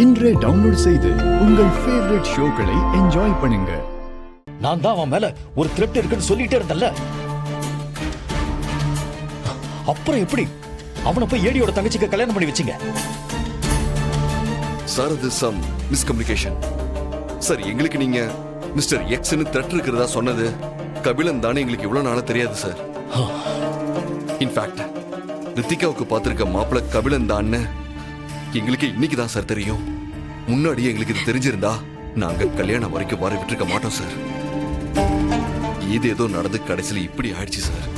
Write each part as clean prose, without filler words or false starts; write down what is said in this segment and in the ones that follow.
இன்றே டவுன்லோட் செய்து உங்கள் ஃபேவரட் ஷோக்களை என்ஜாய் பண்ணுங்க. நான் தான் அவன் மேல ஒரு த்ரெட் இருக்குன்னு சொல்லிட்டே இருந்தல்ல. அப்புறம் எப்படி அவனை போய் ஏடியோட தங்கச்சிக்கு கல்யாணம் பண்ணி வச்சீங்க? சார் அது சம் மிஸ்கம்யூனிகேஷன். சார் எங்களுக்கு நீங்க மிஸ்டர் எக்ஸ்னு த்ரெட் இருக்கிறதா சொன்னது கபிலன் தானே எங்களுக்கு இவ்வளவு நாளா தெரியாது சார். இன்ஃபேக்ட் ரித்திகாவுக்கு பார்த்திருக்க மாப்பிள்ள கபிலன் தான்னு எங்களுக்கு இன்னைக்கு தான் சார் தெரியும். முன்னாடியே எங்களுக்கு இது தெரிஞ்சிருந்தா நாங்க கல்யாணம் வரைக்கும் வர விட்டுருக்க மாட்டோம் சார். இது ஏதோ நடந்து கடைசியில் இப்படி ஆயிடுச்சு சார்.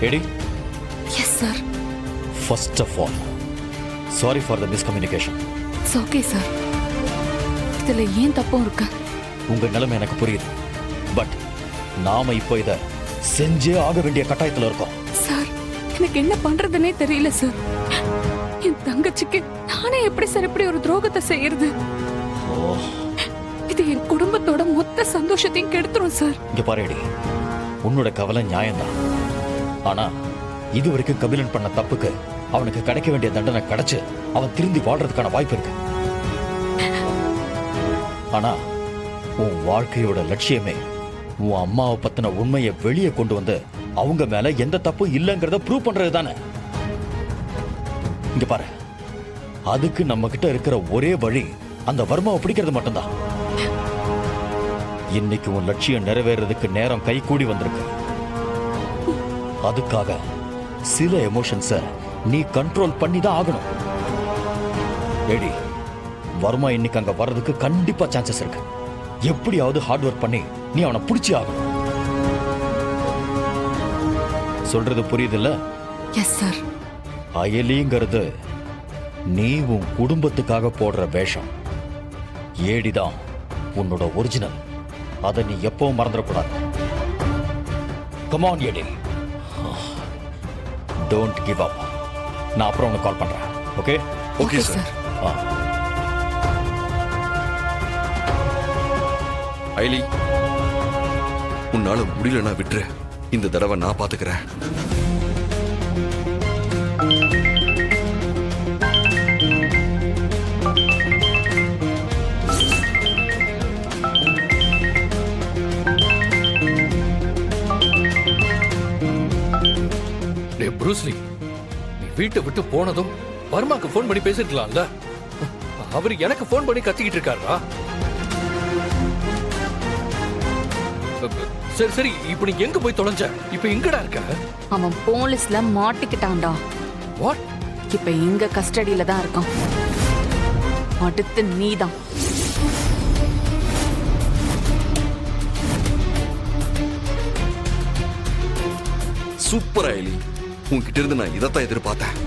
எடி, yes sir. First of all sorry for the miscommunication. It's okay sir. இதுல ஏன் தப்பும் இருக்கு? உங்க நிலைமை எனக்கு புரியுது. பட் நாம இப்போ இத செஞ்சே ஆக வேண்டிய கட்டாயத்துல இருக்கோம். சார், எனக்கு என்ன பண்றதுன்னே தெரியல சார். என் தங்கச்சிக்கு நானே எப்படி சார் இப்படி ஒரு துரோகத்தை செய்யறது? இது என் குடும்பத்தோட மொத்த சந்தோஷத்தையும் கெடுத்துரும் சார். இங்க பாருடி, உன்னோட கவலை நியாயம்தான். ஆனா இது வரைக்கும் கபிலன் பண்ண தப்புக்கு அவனுக்கு கிடைக்க வேண்டிய தண்டனை கிடைச்சு அவன் திரும்பி வாழ்றதுக்கான வாய்ப்பு இருக்கு. ஆனா உன் வாழ்க்கையோட லட்சியமே உன் அம்மாவை பத்தின உண்மையை வெளியே கொண்டு வந்து அவங்க மேல எந்த தப்பும் இல்லைங்கிறத ப்ரூவ் பண்றது தானே. இங்க பாரு, அதுக்கு நம்ம கிட்ட இருக்கிற ஒரே வழி அந்த வர்மாவை பிடிக்கிறது மட்டும்தான். இன்னைக்கு உன் லட்சியம் நிறைவேறதுக்கு நேரம் கை கூடி வந்திருக்கு. அதுக்காக சில எமோஷன்ஸை நீ கண்ட்ரோல் பண்ணி தான் ஆகணும். ஏடி, வர்மா இன்னைக்கு அங்க வர்றதுக்கு கண்டிப்பா சான்சஸ் இருக்கு. எப்படியாவது ஹார்ட் ஒர்க் பண்ணி நீ அவனை பிடிச்சி ஆகணும். சொல்றது புரியுதுல்ல? Yes sir. அயலிங்கிறது நீ உன் குடும்பத்துக்காக போடுற வேஷம். ஏடிதான் உன்னோட ஒரிஜினல். அதை நீ எப்பவும் மறந்துடக்கூடாது. கம் ஆன் ஏடி, டோன்ட் கிவ் அப். நான் அப்புறம் உனக்கு கால் பண்றேன். ஓகே? Okay sir. ஐலி, உன்னால முடியலன்னா விட்டுரு. இந்த தடவை நான் பாத்துக்கிறேன். ப்ரூஸ்லி, நீ வீட்டை விட்டு போனதும் வர்மாக்கு போன் பண்ணி பேசிருக்கலாம்ல. அவர் எனக்கு போன் பண்ணி கத்திக்கிட்டு இருக்காரா? சரி சரி, இப்ப நீ எங்க போய் தொலைஞ்ச? இப்ப எங்கடா இருக்க? அவன் போலீஸ்ல மாட்டிக்கிட்டான்டா. வாட்? இப்ப எங்க கஸ்டடியில தான் இருக்கான். அடுத்து நீதான். சூப்பர் ஐலி, உன்கிட்ட இருந்து நான் இதைத்தான் எதிர்பார்த்தேன்.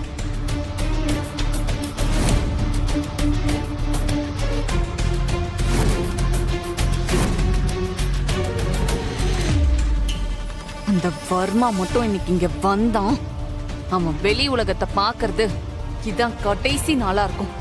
அந்த வர்மா மட்டும் இன்னைக்கு இங்க வந்தான், அவன் வெளி உலகத்தை பாக்குறது இதான் கடைசி நாளா இருக்கும்.